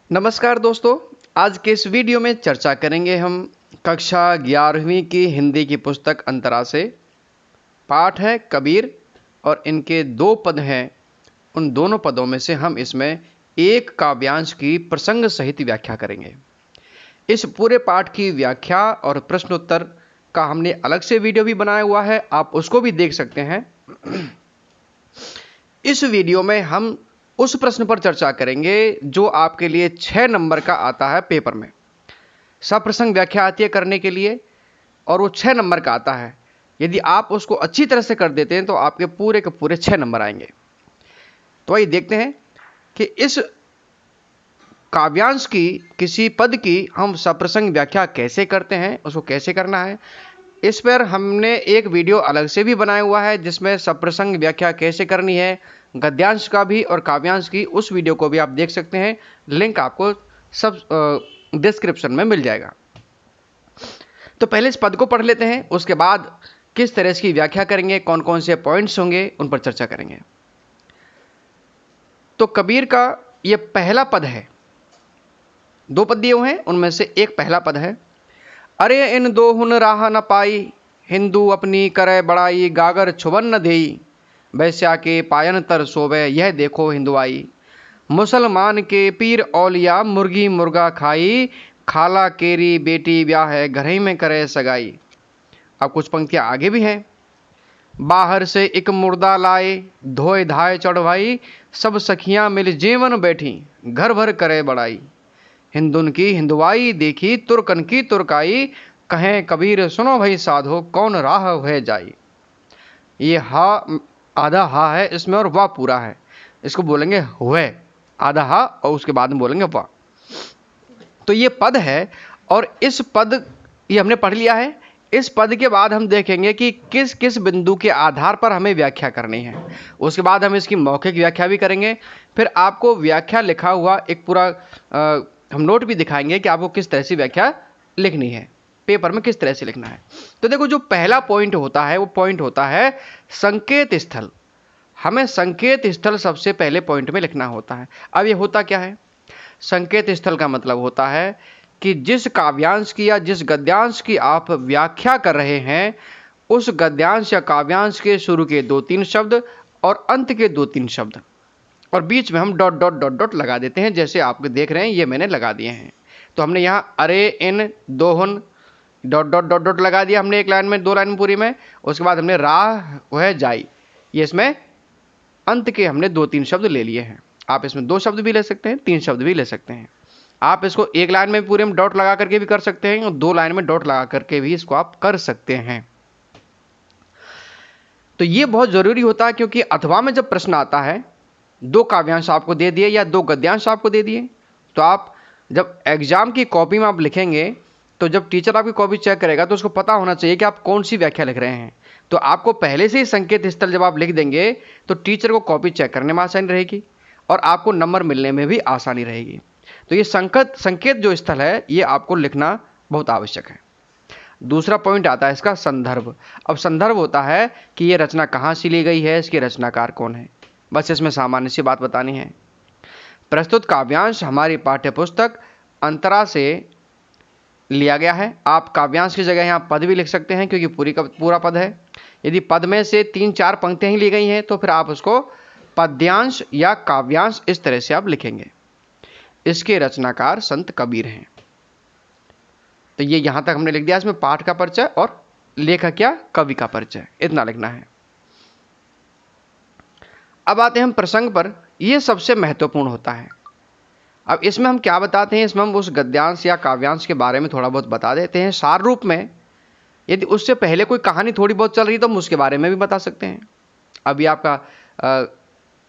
नमस्कार दोस्तों, आज के इस वीडियो में चर्चा करेंगे हम कक्षा 11वीं की हिंदी की पुस्तक अंतरा से। पाठ है कबीर और इनके 2 पद हैं। उन दोनों पदों में से हम इसमें एक काव्यांश की प्रसंग सहित व्याख्या करेंगे। इस पूरे पाठ की व्याख्या और प्रश्नोत्तर का हमने अलग से वीडियो भी बनाया हुआ है, आप उसको भी देख सकते हैं। इस वीडियो में हम उस प्रश्न पर चर्चा करेंगे जो आपके लिए 6 नंबर का आता है पेपर में। सप्रसंग व्याख्या आती है करने के लिए और वो 6 नंबर का आता है। यदि आप उसको अच्छी तरह से कर देते हैं तो आपके पूरे के पूरे 6 नंबर आएंगे। तो आइए देखते हैं कि इस काव्यांश की किसी पद की हम सप्रसंग व्याख्या कैसे करते हैं, उसको कैसे करना है। इस पर हमने एक वीडियो अलग से भी बनाया हुआ है जिसमें सप्रसंग व्याख्या कैसे करनी है, गद्यांश का भी और काव्यांश की, उस वीडियो को भी आप देख सकते हैं। लिंक आपको सब डिस्क्रिप्शन में मिल जाएगा। तो पहले इस पद को पढ़ लेते हैं, उसके बाद किस तरह इसकी व्याख्या करेंगे, कौन कौन से पॉइंट्स होंगे, उन पर चर्चा करेंगे। तो कबीर का यह पहला पद है। 2 पद दिए हुए हैं, उनमें से एक पहला पद है। अरे इन दोहुन राह न पाई, हिंदू अपनी करे बड़ाई, गागर छुबन न देई, वैश्या के पायन तर सोवे, यह देखो हिंदुआई। मुसलमान के पीर औलिया, मुर्गी मुर्गा खाई, खाला केरी बेटी ब्याह है, घर ही में करे सगाई। अब कुछ पंक्तियां आगे भी हैं। बाहर से एक मुर्दा लाए, धोए धाए चढ़वाई, सब सखियां मिल जेवन बैठी, घर भर करे बड़ाई। हिंदुन की हिंदुआई देखी, तुर्कन की तुर्काई, कहें कबीर सुनो भाई साधो, कौन राह है जाई। ये हा आधा हा है इसमें और वाह पूरा है। इसको बोलेंगे हुए, आधा हा और उसके बाद में बोलेंगे वाह। तो ये पद है और इस पद ये हमने पढ़ लिया है। इस पद के बाद हम देखेंगे कि किस किस बिंदु के आधार पर हमें व्याख्या करनी है। उसके बाद हम इसकी मौखिक व्याख्या भी करेंगे। फिर आपको व्याख्या लिखा हुआ एक पूरा हम नोट भी दिखाएंगे कि आपको किस तरह से व्याख्या लिखनी है, पेपर में किस तरह से लिखना है। तो देखो, जो पहला पॉइंट होता है वो पॉइंट होता है संकेत स्थल। हमें संकेत स्थल सबसे पहले पॉइंट में लिखना होता है। अब ये होता क्या है? संकेत स्थल का मतलब होता है कि जिस काव्यांश की या जिस गद्यांश की आप व्याख्या कर रहे हैं, उस गद्यांश या काव्यांश के शुरू के 2-3 शब्द और अंत के 2-3 शब्द, और बीच में हम डॉट डॉट डॉट डॉट लगा देते हैं। जैसे आप देख रहे हैं, ये मैंने लगा दिए हैं। तो हमने यहाँ अरे इन दोहुन डॉट डॉट डॉट डॉट लगा दिया हमने, एक लाइन में, 2 लाइन पूरी में। उसके बाद हमने राह वह जाई, ये इसमें अंत के हमने 2-3 शब्द ले लिए हैं। आप इसमें 2 शब्द भी ले सकते हैं, 3 शब्द भी ले सकते हैं। आप इसको एक लाइन में पूरे में डॉट लगा करके भी कर सकते हैं और 2 लाइन में डॉट लगा करके भी इसको आप कर सकते हैं। तो ये बहुत जरूरी होता है, क्योंकि अथवा में जब प्रश्न आता है, 2 काव्यांश आपको दे दिए या 2 गद्यांश आपको दे दिए, तो आप जब एग्जाम की कॉपी में आप लिखेंगे, तो जब टीचर आपकी कॉपी चेक करेगा तो उसको पता होना चाहिए कि आप कौन सी व्याख्या लिख रहे हैं। तो आपको पहले से ही संकेत स्थल जब आप लिख देंगे तो टीचर को कॉपी चेक करने में आसानी रहेगी और आपको नंबर मिलने में भी आसानी रहेगी। तो ये संकेत जो स्थल है, ये आपको लिखना बहुत आवश्यक है। दूसरा पॉइंट आता है इसका संदर्भ। अब संदर्भ होता है कि ये रचना कहाँ से ली गई है, इसके रचनाकार कौन है। बस इसमें सामान्य सी बात बतानी है। प्रस्तुत काव्यांश हमारी पाठ्यपुस्तक अंतरा से लिया गया है। आप काव्यांश की जगह यहाँ पद भी लिख सकते हैं, क्योंकि पूरा पद है। यदि पद में से 3-4 पंक्तियां ही ली गई हैं तो फिर आप उसको पद्यांश या काव्यांश इस तरह से आप लिखेंगे। इसके रचनाकार संत कबीर हैं। तो ये यहां तक हमने लिख दिया। इसमें पाठ का परिचय और लेखक या कवि का परिचय, इतना लिखना है। अब आते हैं हम प्रसंग पर। यह सबसे महत्वपूर्ण होता है। अब इसमें हम क्या बताते हैं, इसमें हम उस गद्यांश या काव्यांश के बारे में थोड़ा बहुत बता देते हैं सार रूप में। यदि उससे पहले कोई कहानी थोड़ी बहुत चल रही तो हम उसके बारे में भी बता सकते हैं। अभी आपका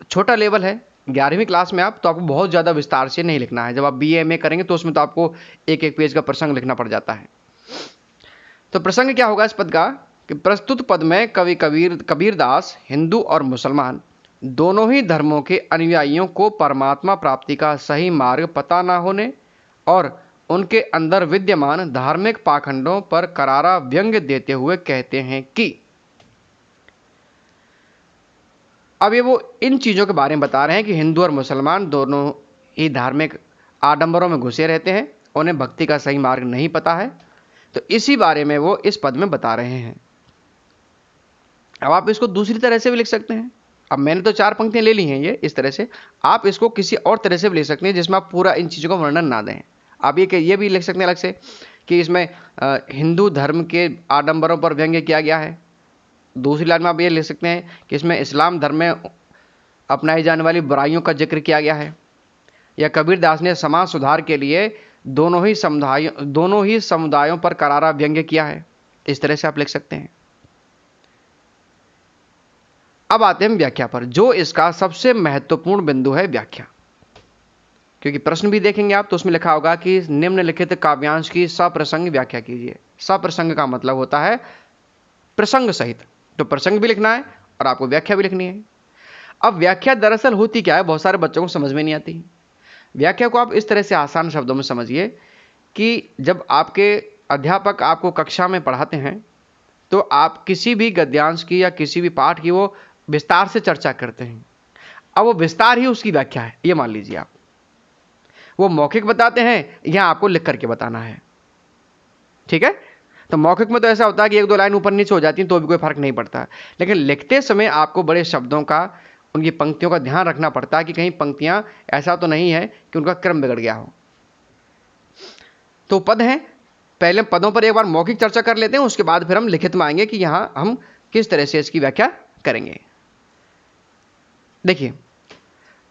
छोटा लेवल है, 11वीं क्लास में आप, तो आपको बहुत ज़्यादा विस्तार से नहीं लिखना है। जब आप BA MA करेंगे तो उसमें तो आपको एक पेज का प्रसंग लिखना पड़ जाता है। तो प्रसंग क्या होगा इस पद का कि प्रस्तुत पद में कवि कबीरदास हिंदू और मुसलमान दोनों ही धर्मों के अनुयायियों को परमात्मा प्राप्ति का सही मार्ग पता न होने और उनके अंदर विद्यमान धार्मिक पाखंडों पर करारा व्यंग्य देते हुए कहते हैं कि, अब ये वो इन चीज़ों के बारे में बता रहे हैं कि हिंदू और मुसलमान दोनों ही धार्मिक आडंबरों में घुसे रहते हैं, उन्हें भक्ति का सही मार्ग नहीं पता है। तो इसी बारे में वो इस पद में बता रहे हैं। अब आप इसको दूसरी तरह से भी लिख सकते हैं। अब मैंने तो 4 पंक्तियां ले ली हैं ये इस तरह से, आप इसको किसी और तरह से भी लिख सकते हैं जिसमें आप पूरा इन चीज़ों का वर्णन ना दें। आप ये भी लिख सकते हैं अलग से कि इसमें हिंदू धर्म के आडंबरों पर व्यंग्य किया गया है। दूसरी लाइन में आप ये लिख सकते हैं कि इसमें इस्लाम धर्म में अपनाई जाने वाली बुराइयों का जिक्र किया गया है, या कबीरदास ने समाज सुधार के लिए दोनों ही समुदायों पर करारा व्यंग्य किया है। इस तरह से आप लिख सकते हैं। अब आते हैं व्याख्या पर, जो इसका सबसे महत्वपूर्ण बिंदु है व्याख्या। क्योंकि प्रश्न भी देखेंगे आप तो उसमें लिखा होगा कि निम्नलिखित काव्यांश की सप्रसंग व्याख्या कीजिए। सप्रसंग का मतलब होता है प्रसंग सहित, तो प्रसंग भी लिखना है और आपको व्याख्या भी लिखनी है। अब व्याख्या दरअसल होती क्या है, बहुत सारे बच्चों को समझ में नहीं आती। व्याख्या को आप इस तरह से आसान शब्दों में समझिए कि जब आपके अध्यापक आपको कक्षा में पढ़ाते हैं तो आप किसी भी गद्यांश की या किसी भी पाठ की वो विस्तार से चर्चा करते हैं। अब वो विस्तार ही उसकी व्याख्या है, ये मान लीजिए आप। वो मौखिक बताते हैं, यहाँ आपको लिख करके बताना है, ठीक है। तो मौखिक में तो ऐसा होता है कि 1-2 लाइन ऊपर नीचे हो जाती हैं तो भी कोई फर्क नहीं पड़ता, लेकिन लिखते समय आपको बड़े शब्दों का, उनकी पंक्तियों का ध्यान रखना पड़ता है कि कहीं पंक्तियां ऐसा तो नहीं है कि उनका क्रम बिगड़ गया हो। तो पद हैं, पहले पदों पर एक बार मौखिक चर्चा कर लेते हैं, उसके बाद फिर हम लिखित में आएंगे कि यहां हम किस तरह से इसकी व्याख्या करेंगे। देखिए,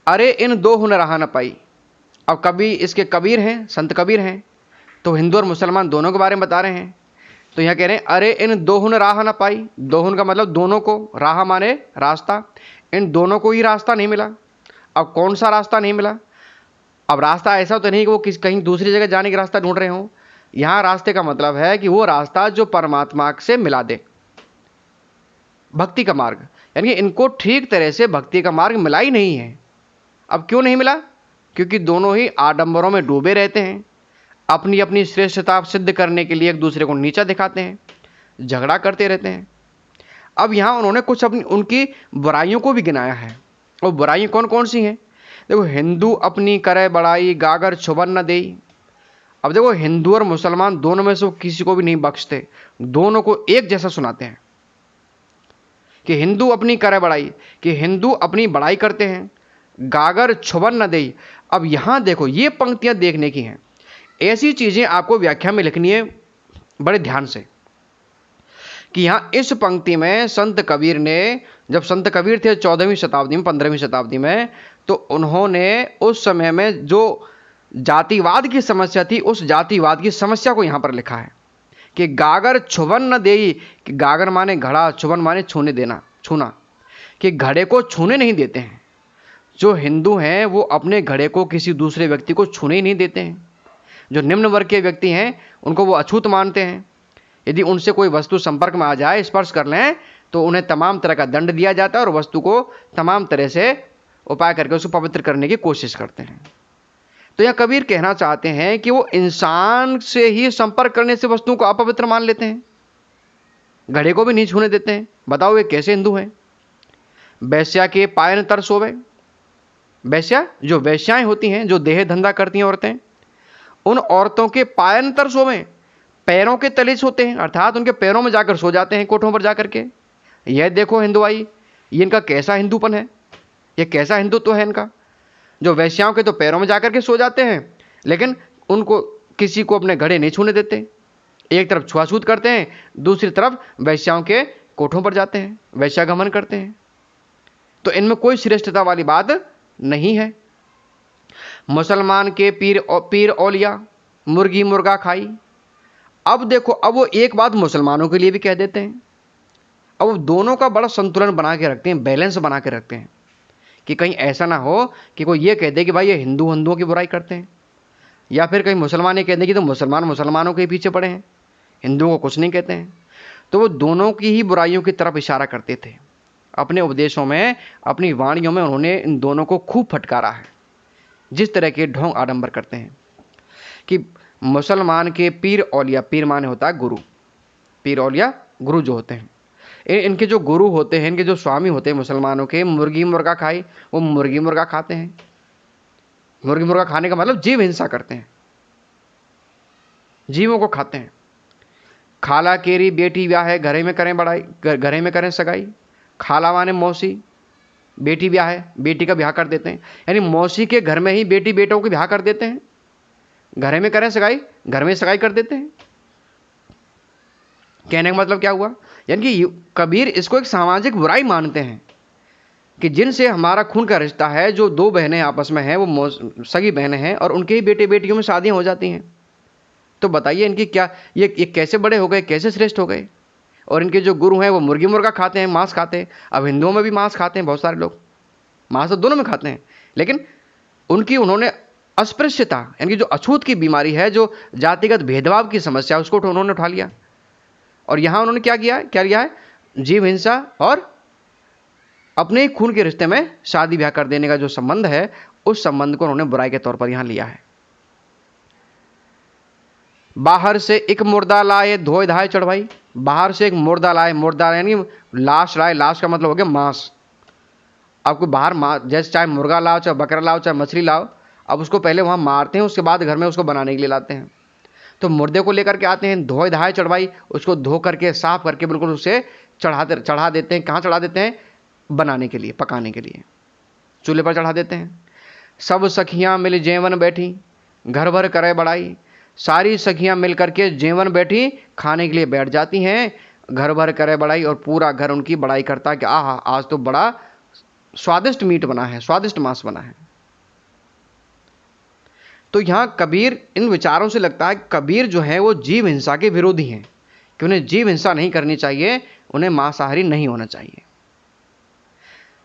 अरे इन 2 हुन रहा न पाई। अब कवि इसके कबीर हैं, संत कबीर हैं, तो हिंदू और मुसलमान दोनों के बारे में बता रहे हैं। तो यहां कह रहे हैं अरे इन 2 हुन राह न पाई। 2 हुन का मतलब दोनों को, राह माने रास्ता, इन दोनों को ही रास्ता नहीं मिला। अब कौन सा रास्ता नहीं मिला? अब रास्ता ऐसा तो नहीं कि वो कहीं दूसरी जगह जाने का रास्ता ढूंढ रहे हों। यहां रास्ते का मतलब है कि वो रास्ता जो परमात्मा से मिला दे, भक्ति का मार्ग। यानी इनको ठीक तरह से भक्ति का मार्ग मिला ही नहीं है। अब क्यों नहीं मिला? क्योंकि दोनों ही आडंबरों में डूबे रहते हैं, अपनी अपनी श्रेष्ठता सिद्ध करने के लिए एक दूसरे को नीचा दिखाते हैं, झगड़ा करते रहते हैं। अब यहाँ उन्होंने कुछ अपनी उनकी बुराइयों को भी गिनाया है। और बुराइयाँ कौन कौन सी हैं? देखो, हिंदू अपनी करे बड़ाई, गागर छुबन न देई। अब देखो, हिंदू और मुसलमान दोनों में से किसी को भी नहीं बख्शते, दोनों को एक जैसा सुनाते हैं कि हिंदू अपनी करे बड़ाई, कि हिंदू अपनी बड़ाई करते हैं, गागर छुबन न देई। अब यहां देखो, ये पंक्तियां देखने की हैं, ऐसी चीजें आपको व्याख्या में लिखनी है बड़े ध्यान से कि यहां इस पंक्ति में संत कबीर ने, जब संत कबीर थे 14वीं शताब्दी में, 15वीं शताब्दी में, तो उन्होंने उस समय में जो जातिवाद की समस्या थी, उस जातिवाद की समस्या को यहां पर लिखा है कि गागर छुबन न देई, कि गागर माने घड़ा, छुबन माने छूने देना, छूना, कि घड़े को छूने नहीं देते हैं। जो हिंदू हैं वो अपने घड़े को किसी दूसरे व्यक्ति को छूने ही नहीं देते हैं। जो निम्न वर्ग के व्यक्ति हैं उनको वो अछूत मानते हैं। यदि उनसे कोई वस्तु संपर्क में आ जाए, स्पर्श कर लें, तो उन्हें तमाम तरह का दंड दिया जाता है और वस्तु को तमाम तरह से उपाय करके उसको पवित्र करने की कोशिश करते हैं। तो यह कबीर कहना चाहते हैं कि वो इंसान से ही संपर्क करने से वस्तुओं को अपवित्र मान लेते हैं, घड़े को भी नहीं छूने देते हैं। बताओ ये कैसे हिंदू हैं? वैश्या के पायन तर सोवे। वैश्या, जो वैश्याएं होती हैं, जो देह धंधा करती हैं औरतें, उन औरतों के पायन तर सोवे, पैरों के तले सोते हैं, अर्थात उनके पैरों में जाकर सो जाते हैं, कोठों पर जाकर के। यह देखो हिंदुआई, ये इनका कैसा हिंदूपन है, ये कैसा हिंदुत्व है इनका। जो वैश्याओं के तो पैरों में जाकर के सो जाते हैं, लेकिन उनको किसी को अपने घड़े नहीं छूने देते। एक तरफ छुआछूत करते हैं, दूसरी तरफ वैश्याओं के कोठों पर जाते हैं, वैश्यागमन करते हैं। तो इनमें कोई श्रेष्ठता वाली बात नहीं है। मुसलमान के पीर औलिया, मुर्गी मुर्गा खाई। अब देखो, अब वो एक बात मुसलमानों के लिए भी कह देते हैं। अब वो दोनों का बड़ा संतुलन बना के रखते हैं, बैलेंस बना के रखते हैं कि कहीं ऐसा ना हो कि कोई ये कह दे कि भाई ये हिंदुओं की बुराई करते हैं, या फिर कहीं मुसलमान ये कह दे कि तो मुसलमानों के पीछे पड़े हैं, हिंदुओं को कुछ नहीं कहते हैं। तो वो दोनों की ही बुराइयों की तरफ इशारा करते थे। अपने उपदेशों में, अपनी वाणियों में उन्होंने इन दोनों को खूब फटकारा है, जिस तरह के ढोंग आडंबर करते हैं कि मुसलमान के पीर औलिया, पीर माने होता है गुरु, पीर औलिया गुरु जो होते हैं, इनके जो गुरु होते हैं, इनके जो स्वामी होते हैं मुसलमानों के, मुर्गी मुर्गा खाई, वो मुर्गी मुर्गा खाते हैं। मुर्गी मुर्गा खाने का मतलब जीव हिंसा करते हैं, जीवों को खाते हैं। खाला केरी बेटी ब्याह है, घरे में करें बड़ाई, घरे में करें सगाई। खाला माने मौसी, बेटी ब्याह है, बेटी का ब्याह कर देते हैं, यानी मौसी के घर में ही बेटी बेटों के ब्याह कर देते हैं। घरे में करें सगाई, घर में सगाई कर देते हैं। कहने का मतलब क्या हुआ, यानी कि कबीर इसको एक सामाजिक बुराई मानते हैं कि जिनसे हमारा खून का रिश्ता है, जो दो बहनें आपस में हैं, वो सगी बहनें हैं और उनके ही बेटे बेटियों में शादियां हो जाती हैं। तो बताइए इनकी क्या, ये कैसे बड़े हो गए, कैसे श्रेष्ठ हो गए। और इनके जो गुरु हैं वो मुर्गी मुर्गा खाते हैं, मांस खाते हैं। अब हिंदुओं में भी मांस खाते हैं बहुत सारे लोग, मांस तो दोनों में खाते हैं, लेकिन उन्होंने अस्पृश्यता यानी कि जो अछूत की बीमारी है, जो जातिगत भेदभाव की समस्या, उसको उन्होंने उठा लिया। और यहां उन्होंने क्या किया है, जीव हिंसा और अपने ही खून के रिश्ते में शादी ब्याह कर देने का जो संबंध है, उस संबंध को उन्होंने बुराई के तौर पर यहां लिया है। बाहर से एक मुर्दा लाए धोए धाए चढ़वाई। बाहर से एक मुर्दा लाए, मुर्दा यानी लाश लाए, लाश का मतलब हो गया मांस। आपको बाहर जैसे चाहे मुर्गा लाओ, चाहे बकरा लाओ, चाहे मछली लाओ, अब उसको पहले वहां मारते हैं, उसके बाद घर में उसको बनाने के लिए लाते हैं। तो मुर्दे को लेकर के आते हैं, धोए धाए चढ़वाई, उसको धो करके साफ करके बिल्कुल उसे चढ़ा देते हैं। कहाँ चढ़ा देते हैं, बनाने के लिए, पकाने के लिए चूल्हे पर चढ़ा देते हैं। सब सखियां मिल जेवन बैठी, घर भर करे बड़ाई। सारी सखियां मिल करके जेवन बैठी, खाने के लिए बैठ जाती हैं, घर भर करे बड़ाई, और पूरा घर उनकी बड़ाई करता है कि आहा आज तो बड़ा स्वादिष्ट मीट बना है, स्वादिष्ट मांस बना है। तो यहां कबीर इन विचारों से लगता है कबीर जो है वो जीव हिंसा के विरोधी हैं, कि उन्हें जीव हिंसा नहीं करनी चाहिए, उन्हें मांसाहारी नहीं होना चाहिए।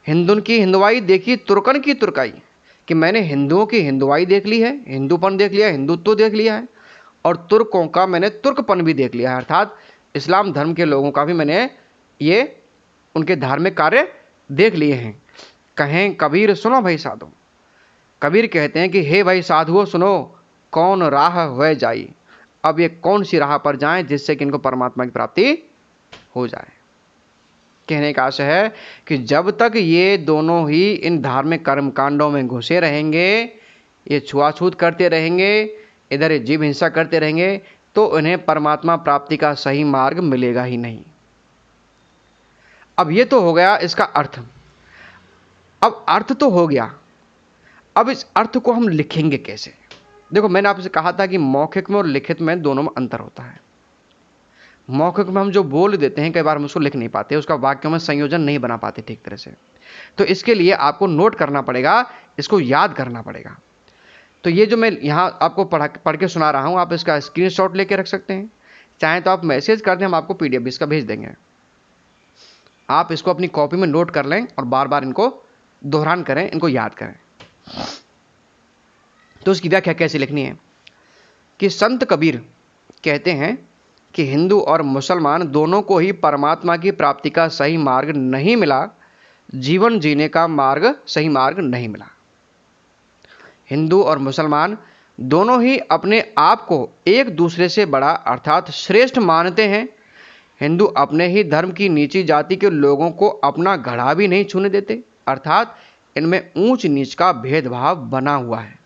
हिंदुन की हिंदुआई देखी तुर्कन की तुर्काई, कि मैंने हिंदुओं की हिंदुआई देख ली है, हिंदूपन देख लिया, हिंदुत्व देख लिया है, और तुर्कों का मैंने तुर्कपन भी देख लिया है, अर्थात इस्लाम धर्म के लोगों का भी मैंने ये उनके धार्मिक कार्य देख लिए हैं। कहें कबीर सुनो भाई साधु, कबीर कहते हैं कि हे भाई साधुओं सुनो, कौन राह वह जाई। अब ये कौन सी राह पर जाएं जिससे कि इनको परमात्मा की प्राप्ति हो जाए। कहने का आशय है कि जब तक ये दोनों ही इन धार्मिक कर्म कांडों में घुसे रहेंगे, ये छुआछूत करते रहेंगे, इधर ये जीव हिंसा करते रहेंगे, तो इन्हें परमात्मा प्राप्ति का सही मार्ग मिलेगा ही नहीं। अब ये तो हो गया इसका अर्थ। अब अर्थ तो हो गया, अब इस अर्थ को हम लिखेंगे कैसे। देखो मैंने आपसे कहा था कि मौखिक में और लिखित में दोनों में अंतर होता है। मौखिक में हम जो बोल देते हैं कई बार हम उसको लिख नहीं पाते, उसका वाक्यों में संयोजन नहीं बना पाते ठीक तरह से। तो इसके लिए आपको नोट करना पड़ेगा, इसको याद करना पड़ेगा। तो ये जो मैं यहाँ आपको पढ़ के सुना रहा हूँ, आप इसका स्क्रीनशॉट लेके रख सकते हैं, चाहें तो आप मैसेज कर दें, हम आपको PDF इसका भेज देंगे। आप इसको अपनी कॉपी में नोट कर लें और बार बार इनको दोहरान करें, इनको याद करें। तो इसकी व्याख्या कैसे लिखनी है कि संत कबीर कहते हैं कि हिंदू और मुसलमान दोनों को ही परमात्मा की प्राप्ति का सही मार्ग नहीं मिला, जीवन जीने का सही मार्ग नहीं मिला। हिंदू और मुसलमान दोनों ही अपने आप को एक दूसरे से बड़ा अर्थात श्रेष्ठ मानते हैं। हिंदू अपने ही धर्म की नीची जाति के लोगों को अपना घड़ा भी नहीं छूने देते, अर्थात इनमें ऊंच नीच का भेदभाव बना हुआ है।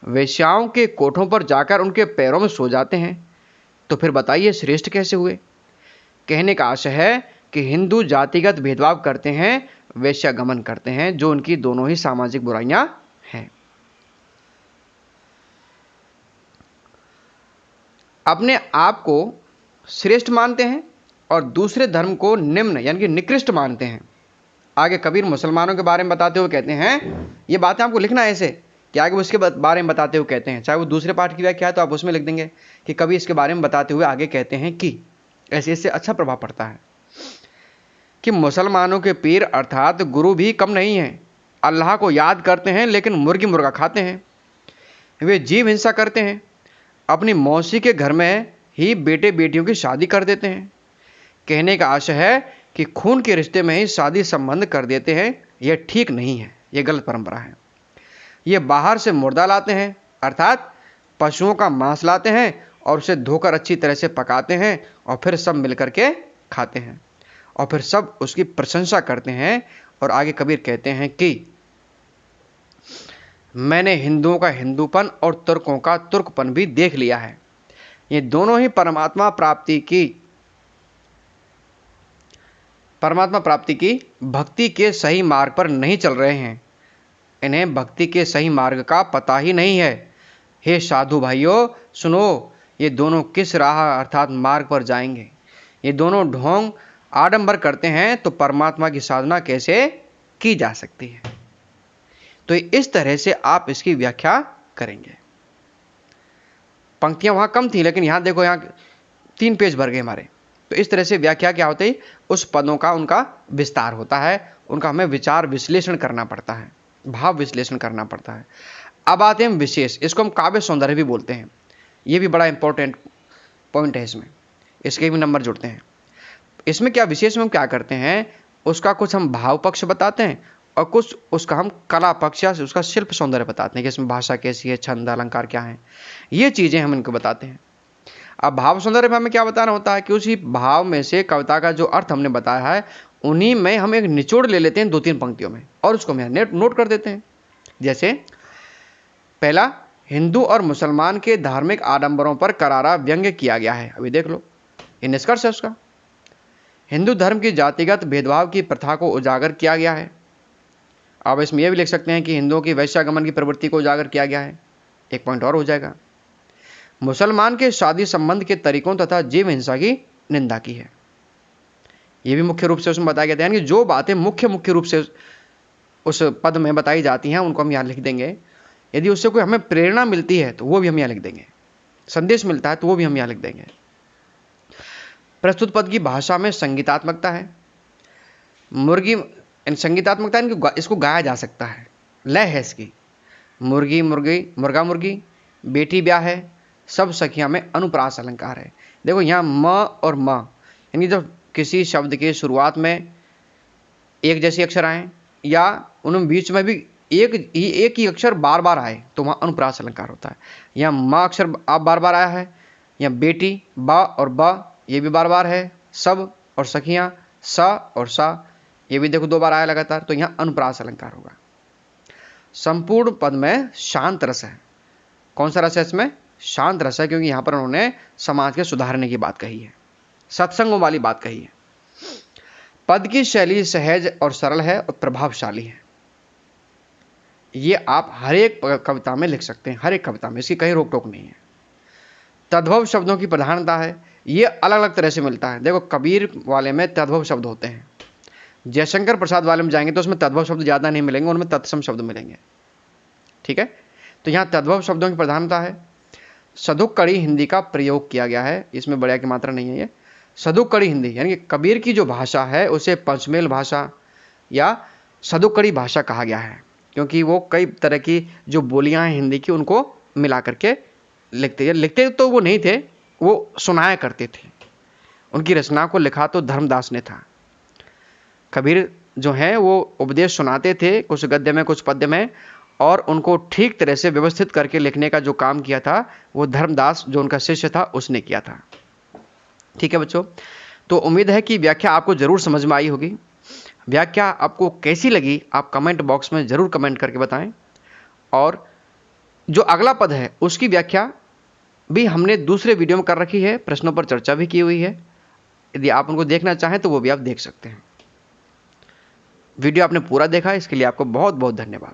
वेश्याओं के कोठों पर जाकर उनके पैरों में सो जाते हैं, तो फिर बताइए श्रेष्ठ कैसे हुए। कहने का आशय है कि हिंदू जातिगत भेदभाव करते हैं, वेश्यागमन करते हैं, जो उनकी दोनों ही सामाजिक बुराइयां हैं। अपने आप को श्रेष्ठ मानते हैं और दूसरे धर्म को निम्न यानी कि निकृष्ट मानते हैं। आगे कबीर मुसलमानों के बारे में बताते हुए कहते हैं, ये बातें आपको लिखना है ऐसे कि आगे वो इसके बारे में बताते हुए कहते हैं, चाहे वो दूसरे पाठ की व्याख्या है तो आप उसमें लिख देंगे कि कबीर इसके बारे में बताते हुए आगे कहते हैं कि ऐसे इससे अच्छा प्रभाव पड़ता है कि मुसलमानों के पीर अर्थात गुरु भी कम नहीं हैं, अल्लाह को याद करते हैं लेकिन मुर्गी मुर्गा खाते हैं। वे जीव हिंसा करते हैं, अपनी मौसी के घर में ही बेटे बेटियों की शादी कर देते हैं। कहने का आशय है कि खून के रिश्ते में ही शादी संबंध कर देते हैं, यह ठीक नहीं है, यह गलत परंपरा है। ये बाहर से मुर्दा लाते हैं अर्थात पशुओं का मांस लाते हैं और उसे धोकर अच्छी तरह से पकाते हैं और फिर सब मिलकर के खाते हैं और फिर सब उसकी प्रशंसा करते हैं। और आगे कबीर कहते हैं कि मैंने हिंदुओं का हिंदूपन और तुर्कों का तुर्कपन भी देख लिया है। ये दोनों ही परमात्मा प्राप्ति की भक्ति के सही मार्ग पर नहीं चल रहे हैं। इन्हें भक्ति के सही मार्ग का पता ही नहीं है। हे साधु भाइयों, सुनो, ये दोनों किस राह अर्थात मार्ग पर जाएंगे? ये दोनों ढोंग आडंबर करते हैं तो परमात्मा की साधना कैसे की जा सकती है? तो इस तरह से आप इसकी व्याख्या करेंगे। पंक्तियां वहां कम थी, लेकिन यहां देखो, यहां 3 पेज भर गए हमारे। तो इस तरह से व्याख्या क्या होती है? उस पदों का उनका विस्तार होता है, उनका हमें विचार विश्लेषण करना पड़ता है, भाव विश्लेषण करना पड़ता है। अब आते हैं विशेष, इसको हम काव्य सौंदर्य भी बोलते हैं। ये भी बड़ा इंपॉर्टेंट पॉइंट है, इसके भी नंबर जुड़ते हैं। इसमें क्या विशेष में हम क्या करते हैं, उसका कुछ हम भाव पक्ष बताते हैं और कुछ उसका हम कला पक्ष या उसका शिल्प सौंदर्य बताते हैं कि इसमें भाषा कैसी है, छंद अलंकार क्या है, ये चीज़ें हम इनको बताते हैं। अब भाव सौंदर्य में हमें क्या बताना होता है कि उसी भाव में से कविता का जो अर्थ हमने बताया है, उन्हीं में हम एक निचोड़ ले लेते हैं 2-3 पंक्तियों में और उसको हम नोट कर देते हैं। जैसे पहला, हिंदू और मुसलमान के धार्मिक आडंबरों पर करारा व्यंग्य किया गया है। अभी देख लो, ये निष्कर्ष है उसका। हिंदू धर्म की जातिगत भेदभाव की प्रथा को उजागर किया गया है। अब इसमें यह भी लिख सकते हैं कि हिंदुओं की वैश्यागमन की प्रवृत्ति को उजागर किया गया है। एक पॉइंट और हो जाएगा। मुसलमान के शादी संबंध के तरीकों तथा जीव हिंसा की निंदा की है। यह भी मुख्य रूप से उसमें बताया गया है, यानी जो बातें मुख्य रूप से उस पद में बताई जाती हैं उनको हम यहाँ लिख देंगे। यदि उससे कोई हमें प्रेरणा मिलती है तो वो भी हम यहाँ लिख देंगे, संदेश मिलता है तो वो भी हम यहाँ लिख देंगे। प्रस्तुत पद की भाषा में संगीतात्मकता है। संगीतात्मकता इसको गाया जा सकता है, लय है इसकी। मुर्गी मुर्गी, मुर्गा मुर्गी, बेटी ब्याह है, सब सखियां में अनुप्रास अलंकार है। देखो यहाँ म और म, यानी जब किसी शब्द के शुरुआत में एक जैसे अक्षर आए या उनमें बीच में भी एक ही अक्षर बार बार आए तो वहाँ अनुप्रास अलंकार होता है। यहाँ म अक्षर आप बार बार आया है, यहाँ बेटी ब और ब ये भी बार बार है, सब और सखियां स और सा ये भी देखो 2 बार आया लगातार, तो यहाँ अनुप्रास अलंकार होगा। संपूर्ण पद में शांत रस है। कौन सा रस है इसमें? शांत रस है, क्योंकि यहाँ पर उन्होंने समाज के सुधारने की बात कही है, सत्संगों वाली बात कही है। पद की शैली सहज और सरल है और प्रभावशाली है। ये आप हर एक कविता में लिख सकते हैं, हर एक कविता में, इसकी कहीं रोक टोक नहीं है। तद्भव शब्दों की प्रधानता है, ये अलग अलग तरह से मिलता है। देखो कबीर वाले में तद्भव शब्द होते हैं, जयशंकर प्रसाद वाले में जाएंगे तो उसमें तद्भव शब्द ज़्यादा नहीं मिलेंगे, उनमें तत्सम शब्द मिलेंगे। ठीक है, तो यहाँ तद्भव शब्दों की प्रधानता है। सदुक्कड़ी हिंदी का प्रयोग किया गया है, इसमें बढ़िया की मात्रा नहीं है। ये सदुक्कड़ी हिंदी यानी कि कबीर की जो भाषा है उसे पंचमेल भाषा या सदुक्कड़ी भाषा कहा गया है, क्योंकि वो कई तरह की जो बोलियां हैं हिंदी की उनको मिला करके लिखते तो वो नहीं थे, वो सुनाया करते थे। उनकी रचना को लिखा तो धर्मदास ने था। कबीर जो हैं वो उपदेश सुनाते थे, कुछ गद्य में कुछ पद्य में, और उनको ठीक तरह से व्यवस्थित करके लिखने का जो काम किया था वो धर्मदास जो उनका शिष्य था उसने किया था। ठीक है बच्चों, तो उम्मीद है कि व्याख्या आपको जरूर समझ में आई होगी। व्याख्या आपको कैसी लगी आप कमेंट बॉक्स में जरूर कमेंट करके बताएं। और जो अगला पद है उसकी व्याख्या भी हमने दूसरे वीडियो में कर रखी है, प्रश्नों पर चर्चा भी की हुई है। यदि आप उनको देखना चाहें तो वो भी आप देख सकते हैं। वीडियो आपने पूरा देखा, इसके लिए आपको बहुत बहुत धन्यवाद।